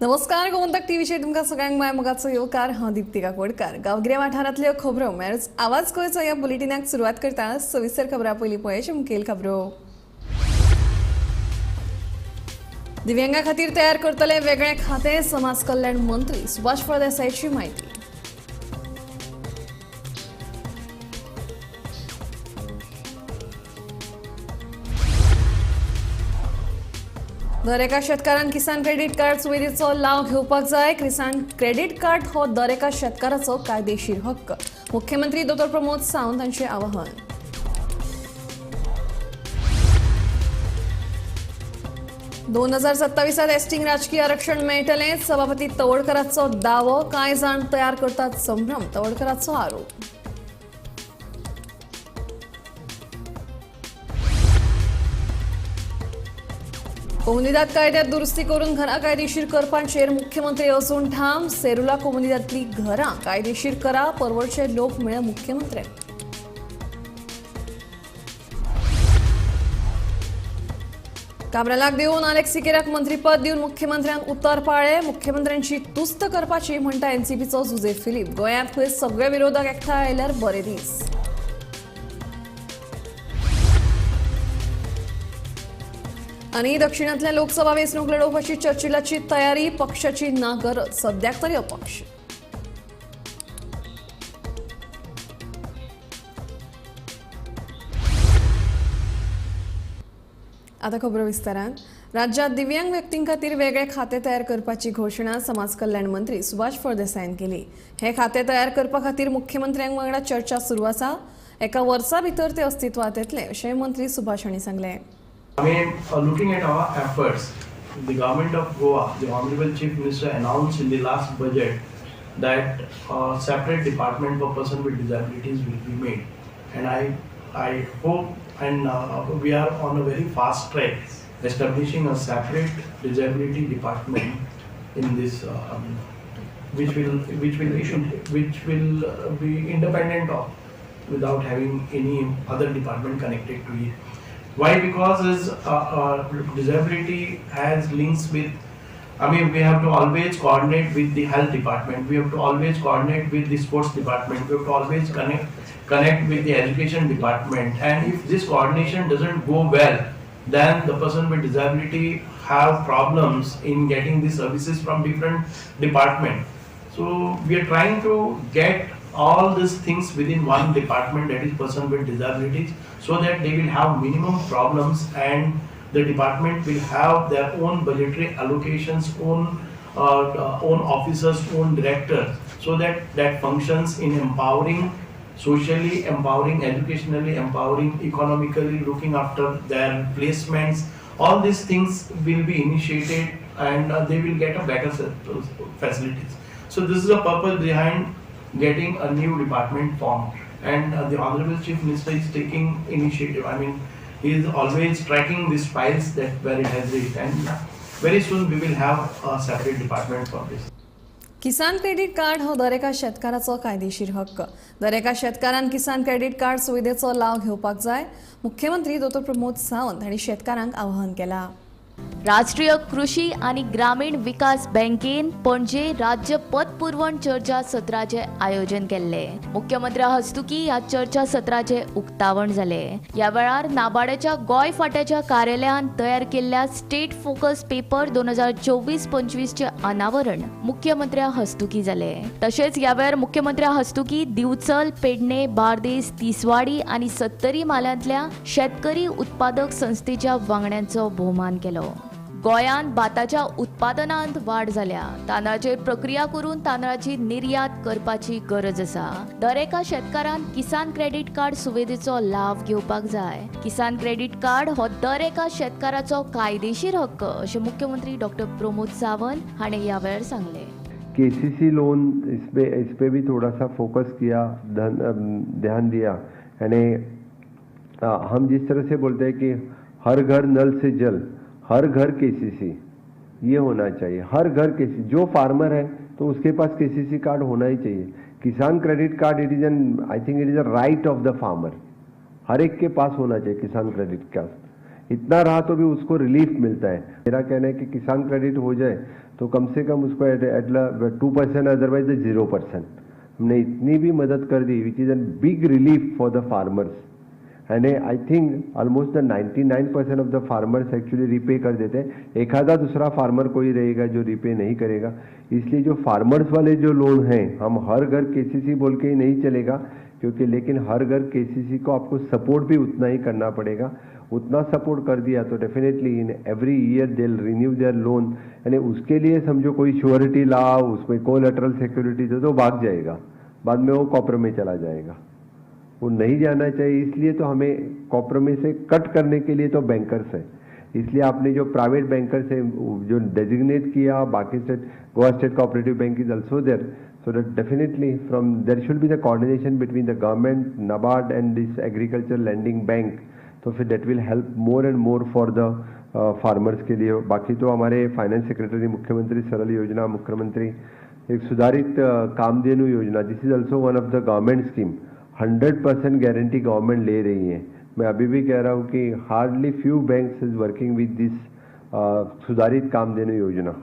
नमस्कार गोमंतक टीव्हीचे तुमका सगळ्यांक माय मोगाचो येवकार हांव दीप्तिका कोडकार। गांवगिऱ्या वाठारांतल्यो खबरो म्हळ्यार आवाज गोंयचो ह्या बुलेटिनाक सुरवात करता। सविस्तर खबरां पयलीं पळोवया मुखेल खबरो। दिव्यांगां खातीर तयार करतले वेगळे खाते, समाज कल्याण मंत्री सुभाष फळदेसायची माहिती। दर एका शेतकारान किसान क्रेडिट कार्ड सुविधेचो लाव घेवपाक जाय। किसान क्रेडिट कार्ड हो दर एका शेतकाराचो कायदेशीर हक्क। मुख्यमंत्री डॉ प्रमोद सावंत हांचें आवाहन। दोन 2027 एसटींक राजकीय आरक्षण मेळटलें, सभापती तवडकरांचो दावो। कांय जाण तयार करतात संभ्रम, तवडकरांचो आरोप। कोमुनिदाद कायद्यात दुरुस्ती करून घरां कायदेशीर करपाचेर मुख्यमंत्री अजून ठाम। सेरुला कोमुनिदादली घरां कायदेशीर करा, परवडचे लोक म्हळ्यार मुख्यमंत्री। काब्रालाक देऊन अलेक्स सिकेराक मंत्रीपद दिवन मुख्यमंत्र्यान उतर पाळ्ळे। मुख्यमंत्र्यांची तुस्त करपाची म्हणटा एनसीपीचो जुजे फिलीप। गोंयांत खंय सगळे विरोधक एकठांय आयल्यार बरे दीस। आनी दक्षिणांतल्या लोकसभा वेंचणूक लडोवपाची चर्चिलाची तयारी, पक्षाची ना गरज, सद्याक तरी अपक्ष। आता खबरो विस्तारान। राज्यात दिव्यांग व्यक्तीं खातीर वेगळे खाते तयार करपाची घोषणा समाज कल्याण मंत्री सुभाष फळदेसायन केली। हे खाते तयार करपा खातीर मुख्यमंत्र्यांक वांगडा चर्चा सुरू आसा। एका वर्सा भितर ते अस्तित्वात येतले अशें मंत्री सुभाष हांणी सांगलें। I mean, looking at our efforts, the government of Goa, the Honorable Chief Minister announced in the last budget that a separate department for persons with disabilities will be made, and I hope and we are on a very fast track establishing a separate disability department in this, which will be independent of, without having any other department connected to it. Why? Because disability has links with, we have to always coordinate with the health department, we have to always coordinate with the sports department, we have to always connect with the education department, and if this coordination doesn't go well, then the person with disability have problems in getting the services from different departments. So we are trying to get all these things within one department, that is person with disabilities, so that they will have minimum problems and the department will have their own budgetary allocations, own officers, own directors, so that functions in empowering, socially empowering, educationally empowering, economically looking after their placements. All these things will be initiated and they will get a better facilities. So this is the purpose behind getting a new department formed, and the Honorable Chief Minister is taking initiative. He is always tracking these files that where it has reached, and very soon we will have a separate department for this. Kisan credit card हो दर एका शेतकाराचो कायदेशीर हक्क। दर एका शेतकारान किसान credit card सुविधेचो लाव घेवपाक जाय। मुख्यमंत्री डॉ प्रमोद सावंत हांणी शेतकारांक आवाहन केलां। राष्ट्रीय कृषी आणि ग्रामीण विकास बँकेन पणजे राज्य पतपुरवण चर्चा सत्राचे आयोजन केल्ले। मुख्यमंत्र्या हस्तुकी ह्या चर्चा सत्राचे उक्तावण जाले। या वेळार नाबार्डाच्या गोय फांट्याच्या कार्यालयान तयार केल्ल्या स्टेट फोकस पेपर 2024-25 चे अनावरण मुख्यमंत्र्या हस्तुकी जाले। तशेंच या वेळार मुख्यमंत्र्या हस्तुकी दिवचल, पेडणे, बार्देस, तिसवाडी आणि सत्तरी माल्यांतल्या शेतकरी उत्पादक संस्थेच्या वांगड्यांचो भोवमान केलो। गोंयांत भाताच्या उत्पादनांत वाड जाल्या। तांदळाचेर प्रक्रिया करून तांदळाची निर्यात करपाची गरज आसा। दर एका शेतकारान किसान क्रेडिट कार्ड सुविधेचो लाव घेवपाक जाय। किसान क्रेडिट कार्ड हो दर एका शेतकाराचो कायदेशीर हक्क अशें मुख्यमंत्री डॉ प्रमोद सावंत हाणें ह्या वेळार सांगलें। केसीसी लोन इस पे भी थोड़ा सा फोकस किया, ध्यान दिया, यानी हम जिस तरह से बोलते हैं कि हर घर नल से जल, हर घर केसीसी, ये होना चाहिए। हर घर केसीसी, जो फार्मर है तो उसके पास केसीसी कार्ड होना ही चाहिए। किसान credit card it is I think it is a right of the farmer, हर एक के पास होना चाहिए किसान क्रेडिट कार्ड। इतना रहा तो भी उसको रिलीफ मिलता है। मेरा कहना है कि किसान क्रेडिट हो जाए तो कम से कम उसको एट 2%, अदरवाइज 0%। हमने इतनी भी मदद कर दी which is an big relief for the farmers and I think almost the 99% of the farmers actually repay कर देते हैं। एक आधा दूसरा फार्मर कोई रहेगा जो रिपे नहीं करेगा। इसलिए जो फार्मर्स वाले जो लोन हैं, हम हर घर केसीसी बोल के ही नहीं चलेगा, क्योंकि लेकिन हर घर केसीसी को आपको सपोर्ट भी उतना ही करना पड़ेगा। उतना सपोर्ट कर दिया तो definitely in every year they will renew there loan. यानी उसके लिए समझो कोई श्योरिटी लाओ, उसमें कोलैटरल सिक्योरिटी दो तो भाग जाएगा, बाद में वो कॉपर में चला जाएगा। वो नहीं जाना चाहिए। इसलिए तो हमें कॉपर में से कट करने के लिए तो बैंकर्स है। इसलिए आपने जो प्राइवेट बैंकर्स है जो डेजिग्नेट किया, बाकी state Goa state cooperative bank is also there, so that definitely from there should be the coordination between the government, NABARD and this agriculture lending bank, तो फिर that will help more and more for the farmers के लिए। बाकी तो हमारे finance secretary मुख्यमंत्री सरल योजना, मुख्यमंत्री एक सुधारित कामधेनु योजना, this is also one of the government scheme. 100% guarantee government ले रही है। मैं अभी भी कह रहा हूँ कि hardly few banks is working विद दिस सुधारित कामधेनु योजना।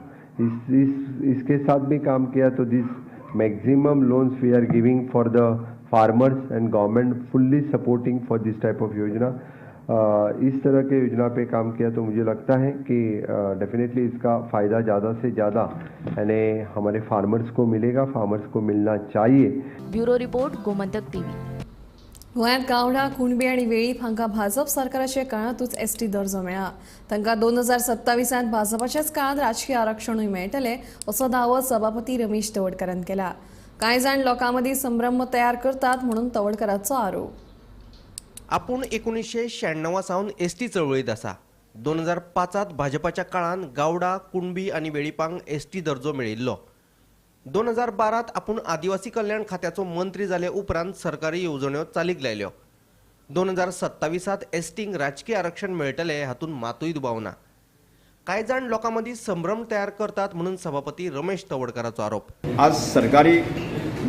इसके साथ भी काम किया तो दिस maximum loans we are giving for the farmers and government fully supporting for this type of योजना। इस तरह के योजना पे काम किया तो मुझे लगता है कि डेफिनेटली इसका फ़ायदा ज़्यादा से ज़्यादा यानी हमारे फार्मर्स को मिलेगा, फार्मर्स को मिलना चाहिए। Bureau report Gomantak TV. गोंयांत गावडा, कुणबी आनी वेळीप हांकां भाजप सरकाराचे काळांतूच एसटी दर्जो मेळ्ळा। तांकां 2027 भाजपाच्याच काळांत राजकीय आरक्षणूय मेळटलें असो दावो सभापती रमेश तवडकरान केला। कांय जाण लोकां मदीं संभ्रम तयार करतात म्हणून तवडकराचो आरोप। आपूण 1996 सावन एसटी चळवळीत आसा। 2005 भाजपाच्या काळान गावडा, कुणबी आनी वेळीपांक एसटी दर्जो मेळिल्लो। 2012 आपूण आदिवासी कल्याण खात्याचो मंत्री जाले उपरांत सरकारी येवजण्यो चालीक लायल्यो। 2027 एसटींक राजकीय आरक्षण मेळटले हातूंत मातूय दुबाव ना। कांय जाण लोकां मदीं संभ्रम तयार करतात म्हणून सभापती रमेश तवडकराचो आरोप। आज सरकारी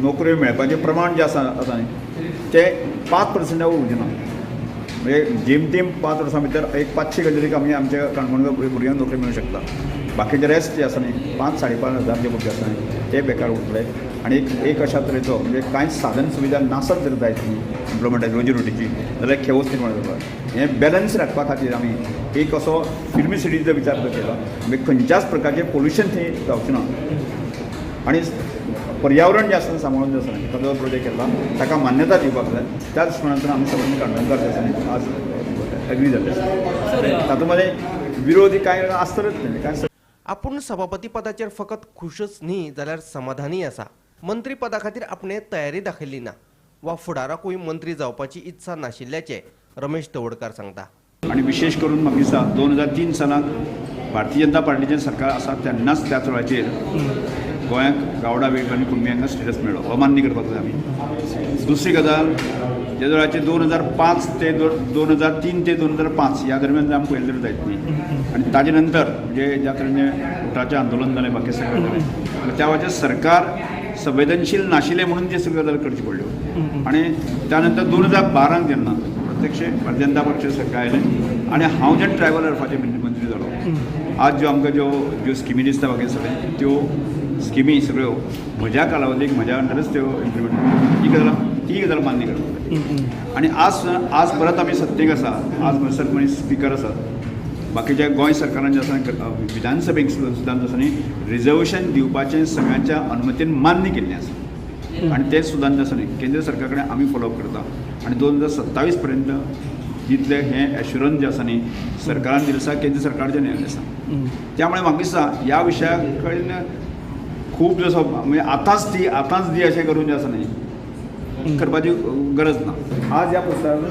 नोकऱ्यो मेळपाचें प्रमाण जें आसा तें 5% उरचें ना। म्हणजे जेमतेम 5 वर्सां भितर एक 500 गजालीक आमी आमच्या काणकोणकार भुरग्यांक नोकरी मेळूंक शकता। बाकीचे रेस्ट जे आसा न्ही 5-5.5 हजार जे भुरगे आसा ते बेकार उरतले। आनी एक अशा तरेचो म्हणजे कांयच साधन सुविधा नासत जर जायत न्ही इम्प्लॉयमेंटाची रोजी रोटीची जाल्यार खेवच निर्माण जाता। हें बॅलन्स राखपा खातीर आमी एक असो फिल्मी सिटीचो विचार केला। म्हणजे खंयच्याच प्रकारचें पोल्युशन थंय जावचें ना आनी पर्यावरण जें आसा सांबाळून जें आसा न्ही ताचो प्रोजेक्ट केला ताका मान्यता दिवपाक जाय। त्याच दृश्टिकोनांतल्यान आमी सगळ्यांनी काणकोणकार जे आसा न्ही आज एग्री जाल्ले आसा। तातूंत मध्ये विरोधी कांय आसतलेच न्ही कांय। आपूण सभापती पदाचेर फकत खुशच न्ही जाल्यार समाधानी आसा। मंत्री पदा खातीर आपणे तयारी दाखयल्ली ना वा फुडाराकूय मंत्री जावपाची इत्सा नाशिल्ल्याचें रमेश तवडकार सांगता। आनी विशेष करून म्हाका दिसता 2003 सालांत भारतीय जनता पार्टीचें सरकार आसा तेन्नाच त्या वेळाचेर गोंयांक गावडा, वेळीप आनी कुणबी हांकां स्टेटस मेळ्ळो हो मान्य करपाक जाय आमी। दुसरी गजाल जे वेळाचेर 2005 ते 2003 ते 2005 ह्या दरम्यान जर आमी पळयलें जायत न्ही आनी ताजे नंतर म्हणजे ज्या तरेन उठाचें आंदोलन जालें बाकी सगळें जालें त्या वेळाचेर सरकार संवेदनशील नाशिल्लें म्हणून त्यो सगळ्यो गजाली करच्यो पडल्यो। आनी त्या नंतर 2012 जेन्ना प्रत्यक्ष भारतीय जनता पक्षाचें सरकार आयलें आनी हांव जे ट्रायबल वेलफेअरचे मंत्री जालो आज ज्यो आमकां ज्यो स्किमी दिसता बाकी सगळें त्यो स्किमी सगळ्यो म्हज्या कालावधीक म्हज्या अंडरच त्यो इम्प्लिमेंट ही गजाल मान्य करता। आनी आज परत आमी सत्तेक आसा। आज म्हणसर कोणी स्पिकर आसात बाकीच्या गोंय सरकारान जे आसा विधानसभेक सुद्दां जसो न्ही रिजर्वेशन दिवपाचें सगळ्यांच्या अनुमतीन मान्य केल्लें आसा आनी तें सुद्दां जे आसा न्ही केंद्र सरकार कडेन आमी फॉलोअप करता आनी 2027 पर्यंत जितलें हें एश्युरन्स जें आसा न्ही सरकारान दिलें आसा केंद्र सरकारचें निर्णय आसा। त्यामुळे म्हाका दिसता ह्या विशया कडेन खूब जसो म्हणजे आतांच दी अशें करून जें आसा न्ही करपाची गरज ना। आज ह्या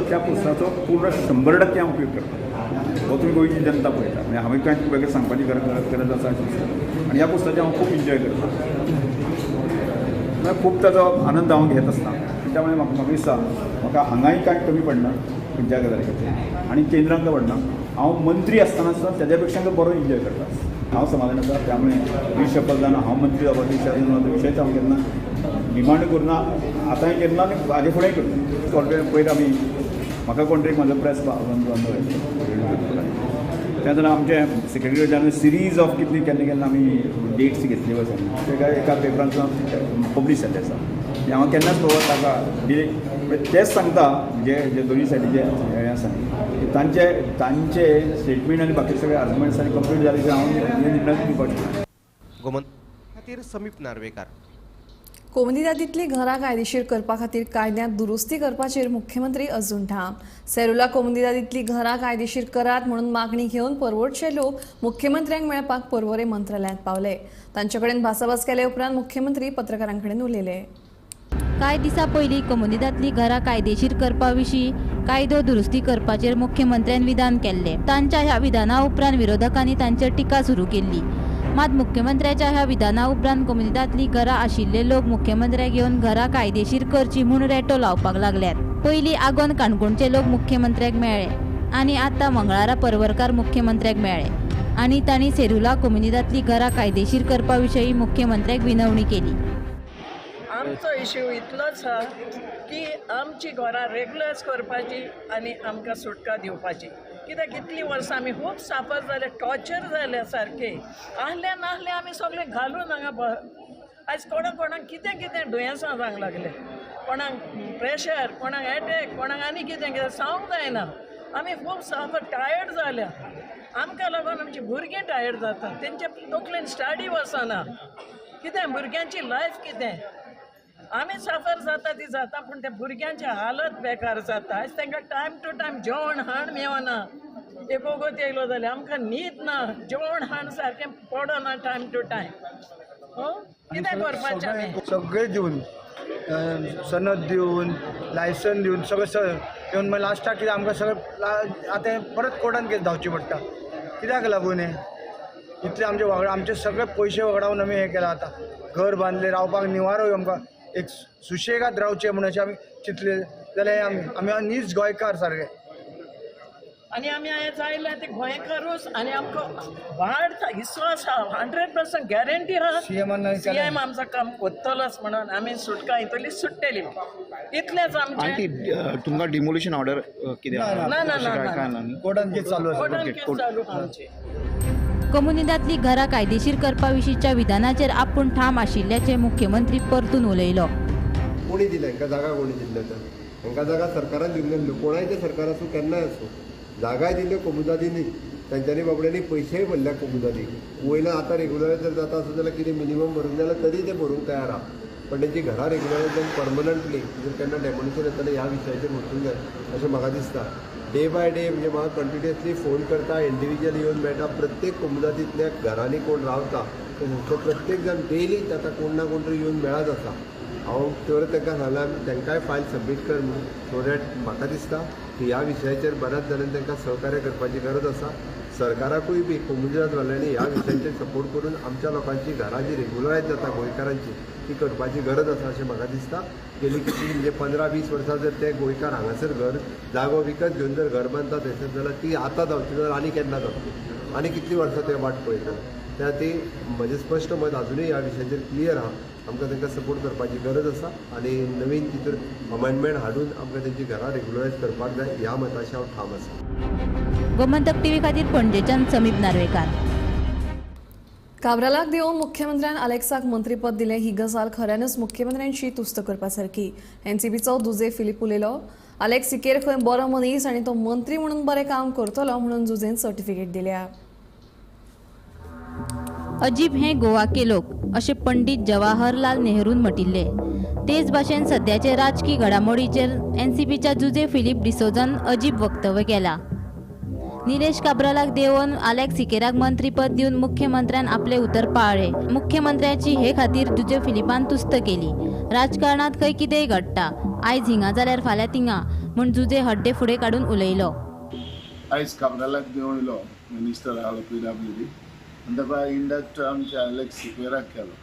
त्या पुस्तकाचो पूर्ण 100% हांव उपयोग करता हो तुमी गोंयची जनता पळयता। म्हणजे हांवें कांय वेगळें सांगपाची गरज आसा आनी ह्या पुस्तकाचें हांव खूब एन्जॉय करता। म्हणजे खूब ताचो आनंद हांव घेत आसता। त्यामुळे म्हाका दिसता म्हाका हांगाय कांय कमी पडना खंयच्या गजाली खातीर आनी केंद्रांक पडना। हांव मंत्री आसतना सुद्दां तेज्या पेक्षा बरो एन्जॉय करता। हांव समाधान आसा त्यामुळे विशपल जावन हांव मंत्री जावपाचो विशयच हांव केन्ना डिमांड करना आतांय केन्ना आनी हाजे फुडेंय करना। पयलीं आमी म्हाका कोण तरी म्हाजो प्रेस त्यानंतर आमचे सेक्रेटरी जनरल सिरीज ऑफ कितली केन्ना केन्ना आमी डेट्स घेतली वचून तेका एका पेपरांतून पब्लीश जाल्ले आसा हांव केन्नाच पळोवप ताका डिरेक्ट तेच सांगता जे दोनी सायडीचे हे आसा तांचे स्टेटमेंट आनी बाकी सगळे आर्ग्युमेंट्स आनी कंप्लीट जाले की हांव निर्णय दिवपाक गोमंत खातीर समीप नार्वेकार. कोमुनिदादींतलीं घरां कायदेशीर करपा खातीर कायद्यांत दुरुस्ती करपाचेर मुख्यमंत्री अजून ठाम. सेरुला कोमुनिदादींतलीं घरां कायदेशीर करात म्हणून मागणी घेवन परवडशे लोक मुख्यमंत्र्यांक मेळपाक पर्वरे मंत्रालयांत पावले. तांचे कडेन भासाभास केले उपरांत मुख्यमंत्री पत्रकारां कडेन उलयले. कांय दिसा पयलीं कोमुनिदांतलीं घरां कायदेशीर करपा विशीं कायदो दुरुस्ती करपाचेर मुख्यमंत्र्यान विधान केल्लें. तांच्या ह्या विधाना उपरांत विरोधकांनी तांचेर टिका सुरू केल्ली. मात मुख्यमंत्र्याच्या ह्या विधाना उपरांत कोमुनिदांतलीं घरां आशिल्ले लोक मुख्यमंत्र्याक घेवन घरां कायदेशीर करची म्हूण रेटो लावपाक लागल्यात. पयलीं आगोंद काणकोणचे लोक मुख्यमंत्र्याक मेळ्ळे आनी आतां मंगळारा परवरकार मुख्यमंत्र्याक मेळ्ळे आनी तांणी सेरुला कोमुनिदांतलीं घरां कायदेशीर करपा विशयी मुख्यमंत्र्याक विनवणी केली. आमचो इश्यू इतलोच आसा की आमची घरां रेग्युलर्स करपाची आनी आमकां सुटका दिवपाची. कित्याक कितलीं वर्सां आमी खूब साफर जाले, टॉर्चर जाले सारके. आहले नाहले आमी सगळे घालून हांगा आयज कोणाक कितें कितें दुयेंसां जावंक लागले. कोणाक प्रेशर, कोणाक एटॅक, कोणाक आनी कितें कितें सांगूंक जायना. आमी खूब साफर टायर्ड जाल्या. आमकां लागून आमची भुरगीं टायर्ड जाता. तेंचे तकलेन स्टडी वचना. कितें भुरग्यांची लायफ कितें. आमी साफर जाता ती जाता पूण त्या भुरग्यांची हालत बेकार जाता. आयज तांकां टायम टू टायम जेवण हाण मेळना. एक वगत येयलो जाल्यार आमकां न्हीद ना, जेवण हाण सारकें पडना टायम टू टायम. कितें करपाचें आमी. सगळे दिवन सनद दिवन लायसन दिवन सगळें येवन मागीर लास्टाक कितें आमकां सगळें आतां परत कोर्टान केस धांवची पडटा. कित्याक लागून हें इतले आमचे वांगडा आमचे सगळे पयशे वगडावन आमी हें केलां. आतां घर बांदलें, रावपाक निवारो आमकां एक सुशेगाद रावचें म्हणून अशें आमी चिंतले जाल्यार आमी नीज गोंयकार सारके. आनी आमी आयज आयले ते गोंयकारूच आनी आमकां वाड हिस्सो आसा. 100% गॅरंटी आहा सीएम आमचो काम कोत्तलोच म्हणून आमी सुटका इतली सुट्टेली. इतलेंच आमचें. तुमकां डिमोलिशन ऑर्डर कितें ना कोर्टान केस चालू आसा. कोर्टान केस चालू आमची. कोमुनिदांतलीं घरां कायदेशीर करपा विशींच्या विधानाचेर आपूण ठाम आशिल्ल्याचें मुख्यमंत्री परतून उलयलो. कोणी दिलें हांकां जागा कोणी दिल्ल्यो तर हांकां जागा सरकारान दिल्ल्यो. कोणायच्या सरकार आसूं केन्नाय आसूं जागाय दिल्ल्यो कोमुनिदादींनी. तांच्यांनी बाबड्यांनी पयशेय भरल्या कोमुनिदादीक. वयल्यान आतां रेगुलर जर जाता आसत जाल्यार कितें मिनिमम भरूंक जाल्यार तरी ते भरूंक तयार आहा. पण तेंची घरां रेगुलर जावन परमनंटली जर केन्ना डेमोलिशन येतलें ह्या विशयाचेर वचूंक जाय अशें म्हाका दिसता. डे बाय डे म्हणजे म्हाका कंटिन्युअसली फोन करता, इंडिविज्युअल येवन मेळटा. प्रत्येक कोमुनिदादींतल्या घरांनी कोण रावता तो प्रत्येक जाण डेली आतां कोण ना कोण तरी येवन मेळत आसा. हांव तर तांकां सांगलां तांकांय फायल सबमीट कर म्हणून. सो दॅट म्हाका दिसता की ह्या विशयाचेर बऱ्याच जाणांनी तांकां सहकार्य करपाची गरज आसा. सरकाराकूय बी कोमुनिदाद वाल्यांनी ह्या विशयाचेर सपोर्ट करून आमच्या लोकांची घरां जी रेगुलरायज जाता गोंयकारांची ती करपाची गरज आसा अशें म्हाका दिसता. गेली कितली म्हणजे 15-20 वर्सां जर ते गोंयकार हांगासर घर जागो विकत घेवन जर घर बांदता थंयसर जाल्यार ती आतां जावची जाल्यार आनी केन्ना जातली. आनी कितली वर्सां ते वाट पळयता. त्या ती म्हजें स्पश्ट मत अजुनूय ह्या विशयाचेर क्लियर आहा. आमकां तांकां सपोर्ट करपाची गरज आसा आनी नवीन तितूर अमेंडमेंट हाडून आमकां तेंची घरां रेगुलरायज करपाक जाय ह्या मताचेर हांव ठाम आसा. गोमंतक टीव्ही खातीर पणजेच्यान समीप नार्वेकार. काब्रालाक देवून मुख्यमंत्र्यान अलेक्साक मंत्रीपद दिलें ही गजाल खऱ्यानच मुख्यमंत्र्यांची तुस्त करपासारकी. एनसीपीचो जुजे फिलीप उलयलो. अलेक्स सिकेर खंय बरो मनीस आनी तो मंत्री म्हणून बरें काम करतलो म्हणून जुजेन सर्टिफिकेट दिल्या. अजीब हे गोवा के लोक अशें पंडीत जवाहरलाल नेहरून म्हटिल्ले. तेच भाशेन सद्याचे राजकीय घडामोडीचेर एनसीपीच्या जुजे फिलीप डिसोजान अजीब वक्तव्य केला. निलेश काब्रालाक देवून अलेक्स सिकेराक मंत्रीपद दिवन मुख्यमंत्र्यान आपले उतर पाळ्ळे. मुख्यमंत्र्याची हे खातीर जुजे फिलिपान तुस्त केली. राजकारणात खंय कितेंय घडटा, आयज हिंगा जाल्यार फाल्यां थिंगा म्हूण जुजे हड्डे फुडें काडून उलयलो. आयज काब्रालाक देवून येयलो मिनिस्टर आलो PWD आनी ताका इंडक्ट आमच्या अलेक्स सिकेराक केलो.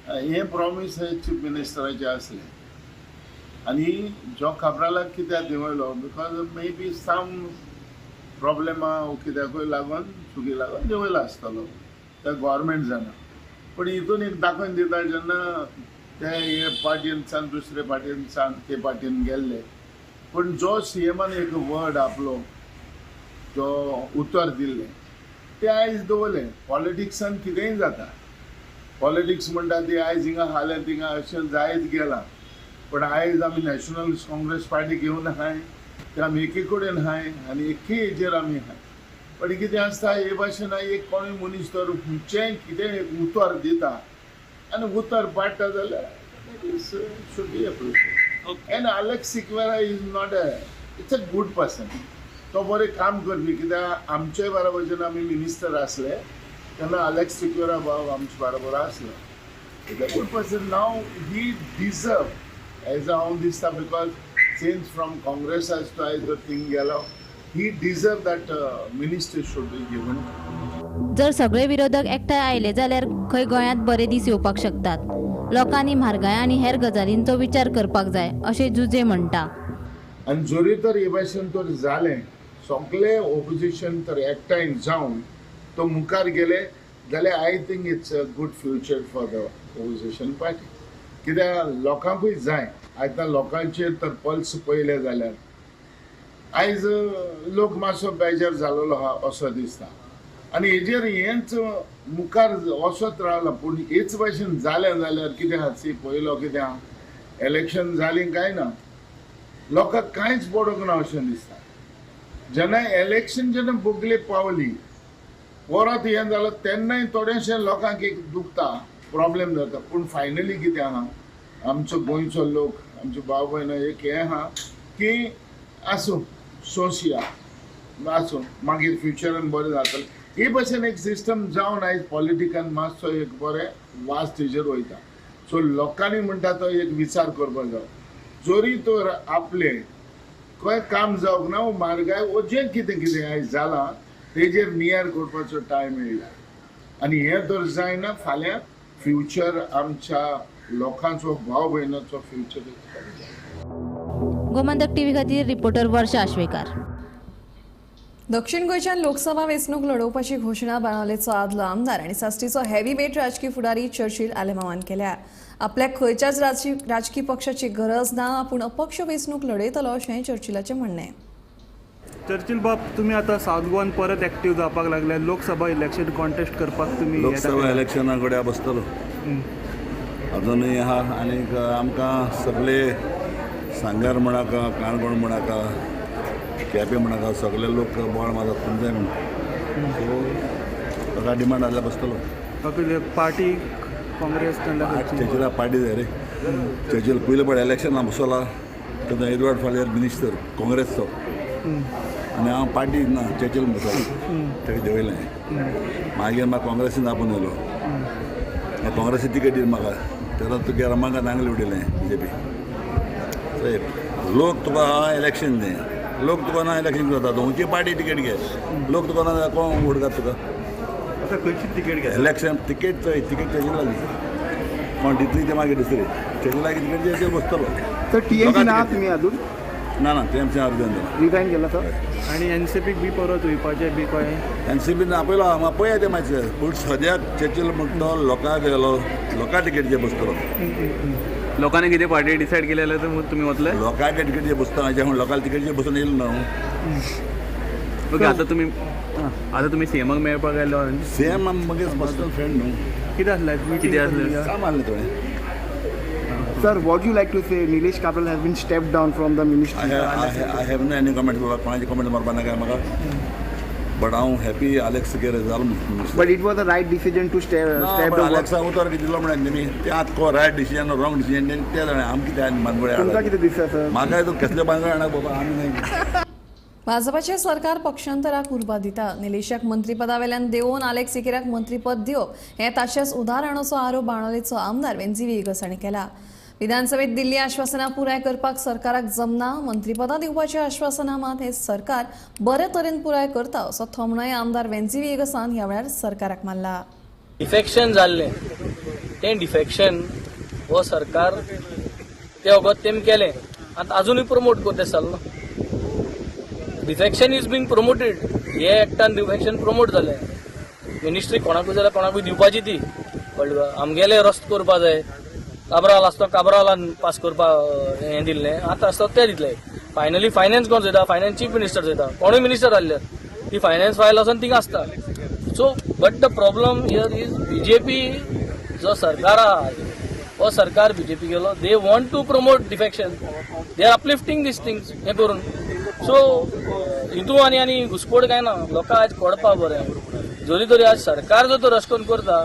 हे प्रॉमीस हे चीफ मिनिस्टराचे आसले आनी जो काब्रालाक कित्याक देवयलो बिकॉज मे बी सम प्रॉब्लेमा कित्याकूय लागून चुकी लागून देवयलो आसतलो त्या गव्हर्मेंट जाणा. पूण हितून एक दाखोवन दिता जेन्ना ते हे पार्टीनसान दुसरे पार्टीनसान ते पार्टीन गेल्ले पूण जो CMन एक वर्ड आपलो जो उतर दिल्लें ते आयज दवरलें. पॉलिटिक्सान कितेंय जाता. पॉलिटिक्स म्हणटा ती आयज हिंगा हालें थिंगा अशें जायत गेलां. पण आयज आमी नॅशनल काँग्रेस पार्टी घेवन आहाय ते आमी एके कडेन आहाय आनी एके हेजेर आमी आहाय. पण कितें आसता हे भाशेन एक कोणूय मनीस तर खंयचेंय कितें उतर दिता आनी उतर पाडटा जाल्यार should be appreciated. And Alex Sikora is not it's a good person. तो बरें काम करपी कित्याक आमचे बरोबर जेन्ना आमी मिनिस्टर आसले तेन्ना Alex Sikora बाब आमचे बरोबर आसलो. He's a good person. Now he deserve as हांव दिसता because since from Congress as to as the thing गेलो he deserve that ministry should be given. जर सगळे विरोधक एकठांय आयले जाल्यार खंय गोंयांत बरे दीस येवपाक शकतात. लोकांनी म्हारगाय आनी हेर गजालींचो विचार करपाक जाय अशें जुजे म्हणटा. आनी जरी तर हे भाशेन तर जालें सगळे ऑपोजिशन तर एकठांय जावन तो मुखार गेले जाल्यार I think it's a good future for the opposition party. कित्याक लोकांकूय जाय आतां लोकांचेर तर पल्स पयले जाल्यार आयज लोक मातसो बेजार जालोलो आहा असो दिसता. आनी हेजेर हेंच मुखार वचत रावला. पूण हेच भाशेन जालें जाल्यार कितें आहा सी पयलो कितें आहा इलेक्शन जालीं काय ना लोकांक कांयच पडोंक ना अशें दिसता. जेन्ना इलेक्शन जेन्ना बोगले पावली परत हें जालो तेन्नाय थोडेशें लोकांक एक दुखता प्रॉब्लेम जाता. पूण फायनली कितें आहा आमचो गोंयचो लोक आमचे भाव भयण एक हें आहा की आसूं सोंसया आसूं मागीर फ्युचरान बरें जातलें. हे भाशेन एक सिस्टम जावन आयज पॉलिटिकान मातसो एक बरें वाज तेजेर वयता. सो लोकांनी म्हणटा तो एक विचार करपाक जाय. जरी तर आपले खंय काम जावंक ना म्हारगाय वो जें कितें कितें आयज जालां तेजेर नियार करपाचो टायम येयला. आनी हें तर जायना फाल्यां फ्युचर आमच्या लोकांचो भाव भयणाचो फ्युचर. गोमंतक टीव्ही खातीर रिपोर्टर वर्षा आश्वेकार. दक्षिण गोंयच्यान लोकसभा वेंचणूक लडोवपाची घोशणा बाणावलेचो आदलो आमदार आनी साश्टीचो हेवी वेट राजकीय फुडारी चर्चिल आलेमावान केल्या. आपल्याक खंयच्याच राजकीय पक्षाची गरज ना पूण अपक्ष वेंचणूक लडयतलो अशें चर्चिलाचें म्हणणें. चर्चिल बाब तुमी आतां सावथ गोवान परत एक्टीव जावपाक लागले. लोकसभा इलेक्शन कॉन्टेस्ट करपाक तुमी लोकसभा इलेक्शना कडेन बसतलो अजुनूय आहा. आनीक आमकां सगळे सांगार म्हणाका काणकोण म्हणाका केपें म्हणाका सगळे लोक बोवाळ मारतात करूंक जाय म्हणून. सो ताका डिमांड आसल्यार बसतलो. पार्टी काँग्रेस चर्चिला पार्टी जाय रे. चर्चिल पयलीं पळय इलेक्शनाक बसला तेन्ना एडवर्ड फाल्यार मिनिस्टर काँग्रेसचो आनी हांव पार्टी ना चर्चिल बसलो तेका देंवयलें. मागीर म्हाका काँग्रेसीन आपोवन येयलो. काँग्रेसी तिकेट दिली म्हाका तेन्ना तुगे रमाकांत नांगले उडयलें BJP. लोक तुका इलेक्शन दी लोक तुका ना इलेक्शन जाता खंयची पार्टी तिकेट घे लोक तुका ना कोण वोट घात तुका आतां खंयची तिकेट घे इलेक्शन तिकेट तिकेट चर्चिला कोण दितली ते मागीर दुसरी चर्चिला तिकेट चेर बसतलो. तर TMC ना तुमी अजून ना TMC अर्जन रिजायन केला सर. आनी NCPक बी परत वयपाचें बी कळ्ळें. NCP ना पयलो पळया तें मातशें. पूण सद्याक चर्चिल म्हणटा तो लोकांक गेलो लोकां तिकेटीचेर बसतलो. लोकांनी कितें पार्टी डिसायड केले जाल्यार तुमी वतले. लोकांक तिकेटीचेर बसता म्हण लोकांक तिकेटीचेर बसून येयलो न्हू. ओके आतां तुमी CMक मेळपाक गेलो. CM मागीर पर्सनल फ्रेंड न्हू. कितें आसलें कितें आसलें काम आसलें थोडें. Sir what you like to say Nilesh Cabral has been step down from the ministry. I have no any comment बाबा कोणाची कमेंट मारपा नाका म्हाका. बट हांव हॅपी Alex Sikora जालो. But it was a right decision to step down. Alexaक उतर कितें दिलो म्हणून तेमी तें आतां को रायट डिसिजन रॉंग डिसिजन तें जाणा आमी कितें आनी तुमकां बांदगोळे कितें दिसता सर. म्हाका तो कसले बांदगोळे हाडा बाबा आमी नाही. भाजपाचे सरकार पक्षांतराक उर्बा दिता. निलेशाक मंत्रीपदा वेल्यान देंवोवन Alex Sikoraक मंत्रीपद दिवप हें ताचेच उदाहरणाचो आरोप बाणावलेचो आमदार वेंजी वेगस हांणी केला. विधानसभेत दिल्ली आश्वासनां पुराय करपाक सरकाराक जमना. मंत्रीपदां दिवपाची आश्वासनां मात हे सरकार बरे तरेन पुराय करता असो थोमणोय आमदार वेंजी वेगसान ह्या वेळार सरकाराक मारला. डिफेक्शन जाल्लें तें डिफेक्शन हो सरकार ते वगत तेम केलें आतां अजुनूय प्रमोट करता चल्लो. Defection is being promoted. हे एकट्यान डिफेक्शन प्रमोट जालें. मिनिस्ट्री कोणाकूय जाल्यार कोणाकूय दिवपाची ती कळ्ळें. आमगेले रस्तो करपा जाय. काब्राल आसता काब्रालान पास करपा हें दिल्लें आतां आसता तें दितलें. फायनली फायनान्स कोण चोयता फायनान्स चीफ मिनिस्टर चोयता कोणूय मिनिस्टर जाल्ल्यार ती फायनान्स फायल आसा थिंग आसता. So but the problem here is BJP जो सरकार आहा हो सरकार BJP गेलो, they want to promote defection, they are uplifting this things हे करून. सो हितू आनी घुसपड काय ना, लोकांक आज कळपा बरें. जरी तरी आज सरकार जो तो रस्कोन करता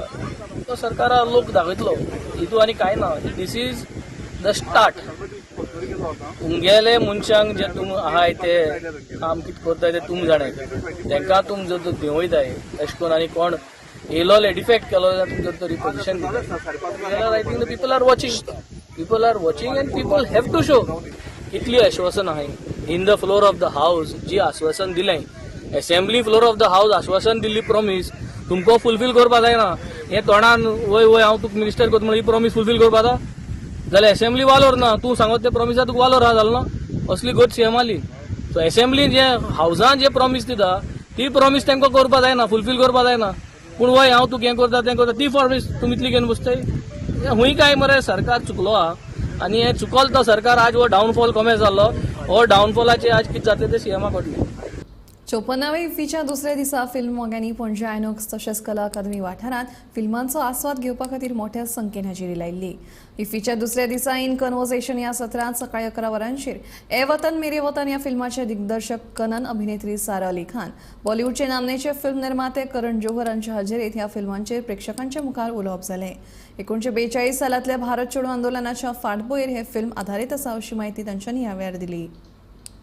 तो सरकारा लोक दाखयतलो, हितू आनी काय ना. This is the start. तुमगेले मनशांक जे तुम आहाय ते काम कितें करताय ते तुम जाणाय, तांकां तुम जर देंवयताय अशें करून आनी कोण येयलोले डिफेक्ट केलो जाल्यार तुम जर तरी पोजिशन जाल्यार I think the people are watching and people have to show. कितली आश्वासन आहाय in the floor of the house, जी आश्वासन दिलें assembly floor of the house आश्वासन दिल्ली प्रॉमिस तुमकां फुलफील करपा जायना. हे तोंडान वय हांव तुका मिनिस्टर करता म्हणून ही प्रॉमिस फुलफील करपा जाता जाल्यार असेंब्ली वालोर ना, तूं सांगत ते प्रॉमिसा तुका वालोर आहा जालो ना. असली गट सीएम आली. सो असेंब्लीन जे हावजान जे प्रॉमिस दिता ती प्रॉमिस तांकां करपा जायना, फुलफील करपा जायना. पूण वय हांव तुका हें करता तें करता ती प्रॉमिस तुमी इतली घेवन बसताय. हुंय काय मरे सरकार चुकलो आहा आनी हें चुकल तो सरकार आज हो डावनफॉल कमी जाल्लो. हो डावनफॉलाचे आज कितें जातलें तें सीएमाक कळटलें. 54व्या इफ्फीच्या दुसऱ्या दिसा फिल्म मोग्यांनी पणजी आयनॉक्स तशेंच कला अकादमी वाठारांत फिल्मांचो आस्वाद घेवपा खातीर मोठ्या संख्येन हजेरी लायिल्ली. इफ्फीच्या दुसऱ्या दिसा इन कन्वर्सेशन ह्या सत्रांत सकाळी 11 वरांचेर ए वतन मेरे वतन ह्या फिल्माचे दिग्दर्शक कनन, अभिनेत्री सारा अली खान, बॉलिवूडचे नामनेचे फिल्म निर्माते करण जोहर हांच्या हजेरेंत ह्या फिल्मांचेर प्रेक्षकांच्या मुखार उलोवप जालें. 1942 सालांतल्या भारत छोडो आंदोलनाच्या फाटभुंयेर हे फिल्म आधारीत आसा अशी माहिती तांच्यांनी ह्या वेळार दिली.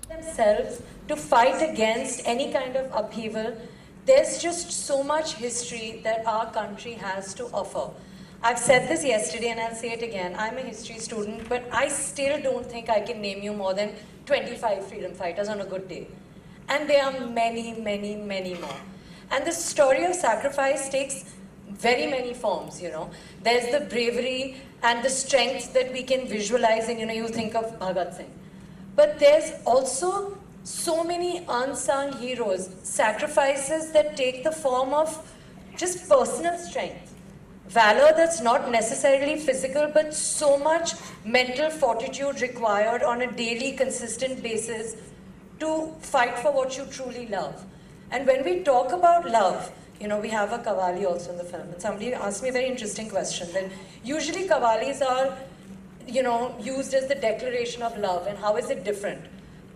Themselves to fight against any kind of upheaval. There's just so much history that our country has to offer. I've said this yesterday and I'll say it again. I'm a history student, but I still don't think I can name you more than 25 freedom fighters on a good day. And there are many, many, many more. And the story of sacrifice takes very many forms, you know. There's the bravery and the strength that we can visualize and, you know, you think of Bhagat Singh. But there's also so many unsung heroes, sacrifices that take the form of just personal strength. Valor that's not necessarily physical, but so much mental fortitude required on a daily, consistent basis to fight for what you truly love. And when we talk about love, you know, we have a Qawwali also in the film. And somebody asked me a very interesting question. That usually Qawwalis are, you know, used as the declaration of love, and how is it different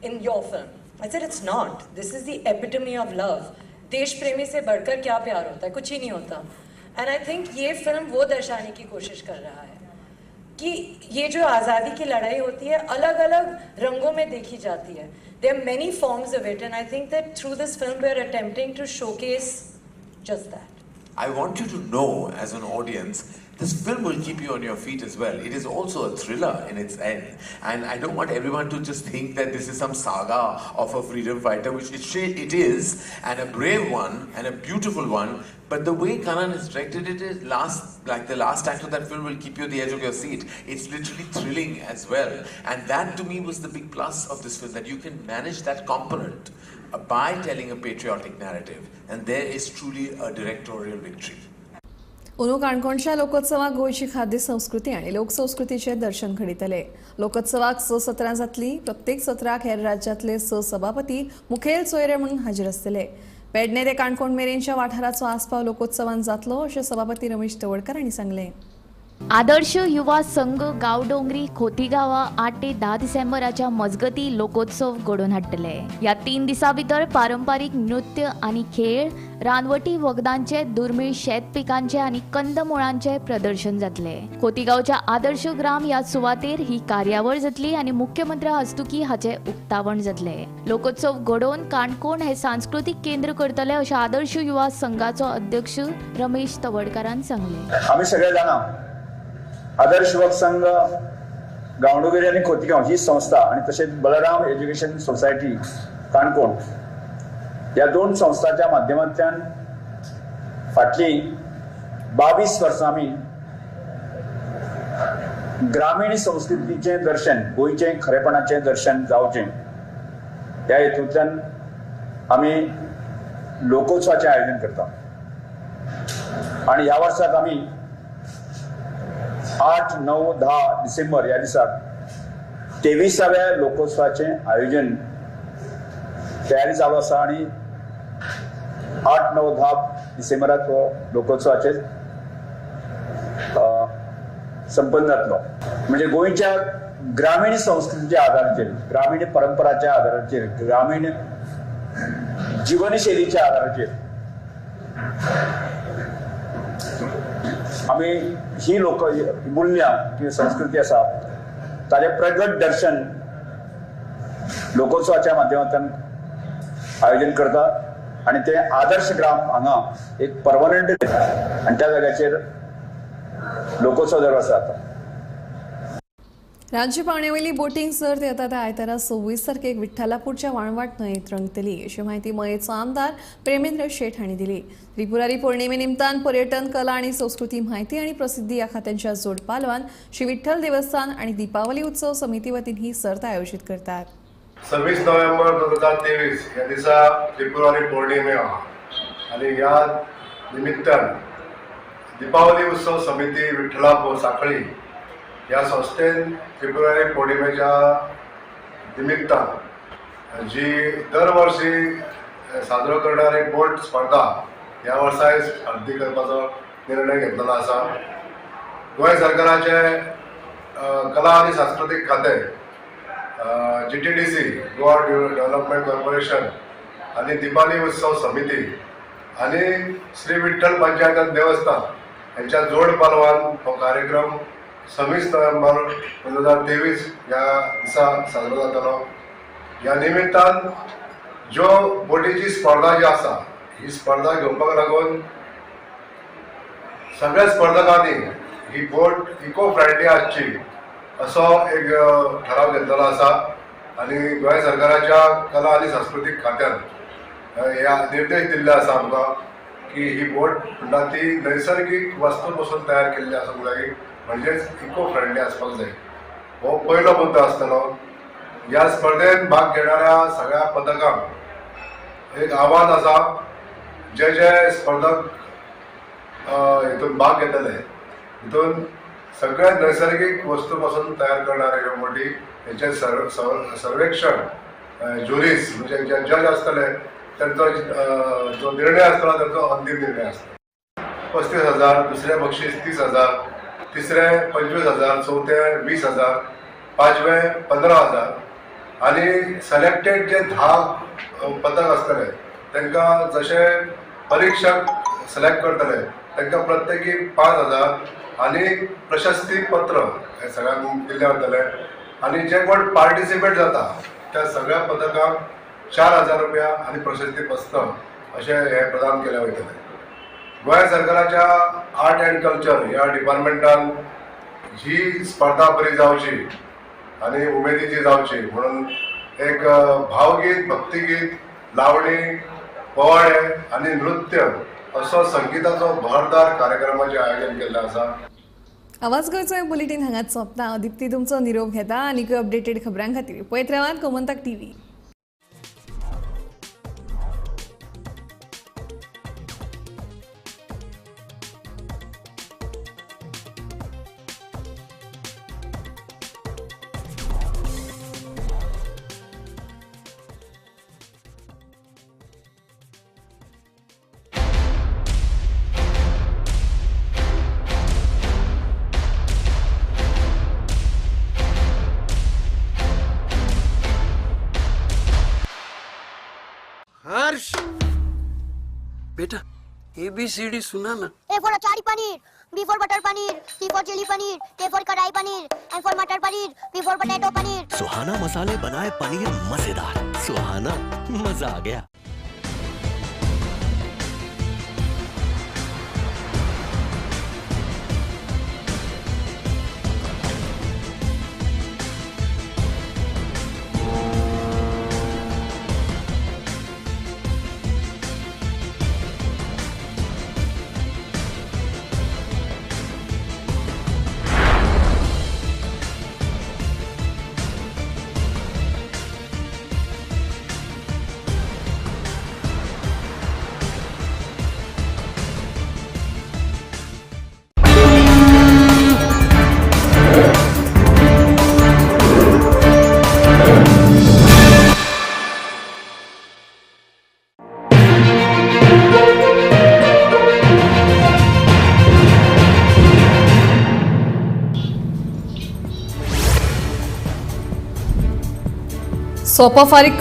in your film? I said it's not. This is the epitome of love. देश प्रेमी से बढ़कर क्या प्यार होता है, कुछ ही नहीं होता. And I think ये फिल्म वो दर्शाने की कोशिश कर रहा है कि ये जो आज़ादी की लड़ाई होती है अलग अलग रंगों में देखी जाती है. There are many forms of it, and I think that through this film we are attempting to showcase just that. I want you to know, as an audience, this film will keep you on your feet as well. It is also a thriller in its end. And I don't want everyone to just think that this is some saga of a freedom fighter, which it is, and a brave one, and a beautiful one. But the way Kanan has directed it is the last act of that film will keep you at the edge of your seat. It's literally thrilling as well. And that to me was the big plus of this film, that you can manage that component by telling a patriotic narrative. And there is truly a directorial victory. अंदू काणकोणच्या लोकोत्सवाक गोंयची खाद्य संस्कृती आनी लोकसंस्कृतीचे दर्शन घडितले. लोकोत्सवाक 6 सत्रां जातली. प्रत्येक सत्राक हेर राज्यांतले 6 सभापती मुखेल सोयरे म्हणून हाजीर आसतले. पेडणे ते काणकोण मेरेनच्या वाठाराचो आस्पाव लोकोत्सवान जातलो अशें सभापती रमेश तवडकर हांणी सांगलें. आदर्श युवा संघ गांवडोंगरी खोतीगांवां 8 ते 10 डिसेंबराच्या मजगती लोकोत्सव घडोवन हाडटले. ह्या 3 दिसां भितर पारंपारीक नृत्य आनी खेळ, रानवटी वखदांचे, दुर्मीळ शेत पिकांचे आनी कंदमुळांचे प्रदर्शन जातले. खोतीगांवच्या आदर्श ग्राम ह्या सुवातेर ही कार्यावळ जातली आनी मुख्यमंत्र्या हस्तुकी हाचे उक्तावण जातले. लोकोत्सव घडोवन काणकोण हे सांस्कृतीक केंद्र करतले अशें आदर्श युवा संघाचो अध्यक्ष रमेश तवडकरान सांगले. आमी सगळे जाणा आदर्श युवक संघ गांवडोंगरी आनी खोतीगांव ही संस्था आनी तशेंच बलराम एज्युकेशन सोसायटी काणकोण ह्या 2 संस्थांच्या माध्यमांतल्यान फाटली 22 वर्सां आमी ग्रामीण संस्कृतीचें दर्शन, गोंयचें खरेपणाचें दर्शन जावचें ह्या हेतूंतल्यान आमी लोकोत्सवाचें आयोजन करता. आनी ह्या वर्साक आमी 8, 9, 10 डिसेंबर ह्या दिसाक 23व्या लोकोत्सवाचें आयोजन तयारी चालू आसा. आनी 8, 9, 10 डिसेंबराक लोकोत्सवाचे संपन्न जातलो. म्हणजे गोंयच्या ग्रामीण संस्कृतीच्या आदाराचेर, ग्रामीण परंपराच्या आदाराचेर, ग्रामीण जीवनशैलीच्या आदाराचेर आमी ही मूल्यां किंवा संस्कृती आसा ताचे प्रगट दर्शन लोकोत्सवाच्या माध्यमांतल्यान आयोजन करता आणि ते आदर्श ग्राम हांगा एक परमनंट आणि त्या जाग्याचेर लोकोत्सव दरवर्सा जाता. राज्य पावण्यावेली बोटिंग सर्त येता त्या आयतारा 26 तारखेक विठ्ठलापूरच्या वाळवाट न्हंयेत रंगतली अशी माहिती मयेचो आमदार प्रेमेंद्र शेठ हांणी दिली. त्रिपुरारी पौर्णिमे निमतान पर्यटन, कला आणि संस्कृती, माहिती आणि प्रसिद्धी या खात्यांच्या जोड पालवान श्री विठ्ठल देवस्थान आणि दीपावली उत्सव समिती वतीन ही सर्त आयोजित करतात. 26 नोव्हेंबर 2023 या दिसा त्रिपुरारी पौर्णिमे आणि या निमित्तान दीपावली उत्सव समिती विठ्ठलापूर साखळी या संस्थेन त्रिपुरारी पौर्णिमेच्या निमित्तान जी दरवर्षी साजरो करणारी बोट स्पर्धा ह्या वर्साय हाती करपाचो निर्णय घेतलेलो आसा. गोंय सरकाराचे कला आणि सांस्कृतीक खाते, GTDC गोवा डेव्हलपमेंट कॉर्पोरेशन आणि दीपावली उत्सव समिती आणि श्री विठ्ठल पंचायत देवस्थान यांच्या जोड पालवान हो कार्यक्रम 26 नोव्हेंबर 2023 या दिसा साजरो जातलो. ह्या निमित्तान ज्यो बोटीची स्पर्धा जी आसा ही स्पर्धा घेवपाक लागून सगळ्या स्पर्धकांनी ही बोट इको फ्रेंडली आसची असो एक ठराव घेतलेलो आसा आणि गोंय सरकाराच्या कला आणि सांस्कृतीक खात्यान ह्या निर्देश दिल्ले आसा आमकां की ही बोट म्हणटा ती नैसर्गिक वस्तू पासून तयार केल्ली आसूंक जाय, म्हणजेच इको फ्रेंडली आसपाक जाय. हो पयलो मुद्दो आसतलो. ह्या स्पर्धेत भाग घेणाऱ्या सगळ्या पथकांक एक आव्हान आसा. जे स्पर्धक हितून भाग घेतले हितून सगळ्या नैसर्गिक वस्तू पासून तयार करणारे ह्यो बोटी हेचे सर्वेक्षण ज्युरीज म्हणजे जे जज आसतले त्यांचो जो निर्णय आसतलो तांचो अंतिम निर्णय आसतलो. 35,000, दुसरे बक्षीस 30,000, तिसरे 25,000, चौथे 20,000, पांचवे 15,000 आणि सिलेक्टेड जे 10 पथक आसतले तांकां जशे परीक्षक सिलेक्ट करतले तांकां प्रत्येकी 5,000 आणि प्रशस्ती पत्र हे सगळ्यांक दिल्ले वतले आणि जे कोण पार्टिसिपेट जाता त्या सगळ्या पथकांक 4,000 रुपया आणि प्रशस्ती पत्र अशें हे प्रदान केले वयतले. गोंय सरकाराच्या आर्ट अँड कल्चर ह्या डिपार्टमेंटान ही स्पर्धा बरी जावची आणि उमेदीची जावची म्हणून एक भावगीत, भक्तिगीत, लावणी, पोवाडे आणि नृत्य असो संगीताचो भरदार कार्यक्रमाचे आयोजन केल्लें आसा. आवाज गोंयचो बुलेटिन हांगाच सोंपता. दिप्ती तुमचो निरोप घेता आनी अपडेटेड खबरां खातीर पळयत रावात गोमंतक TV. हर्ष बेटा ABCD सुना ना. A for achari paneer, B for butter paneer, C for chili paneer, K for kadai paneer, M for matar paneer, P for potato paneer. Suhana मसाले बनाए पनीर मजेदार. सुहाना, मजा आ गया. सोपा फारीक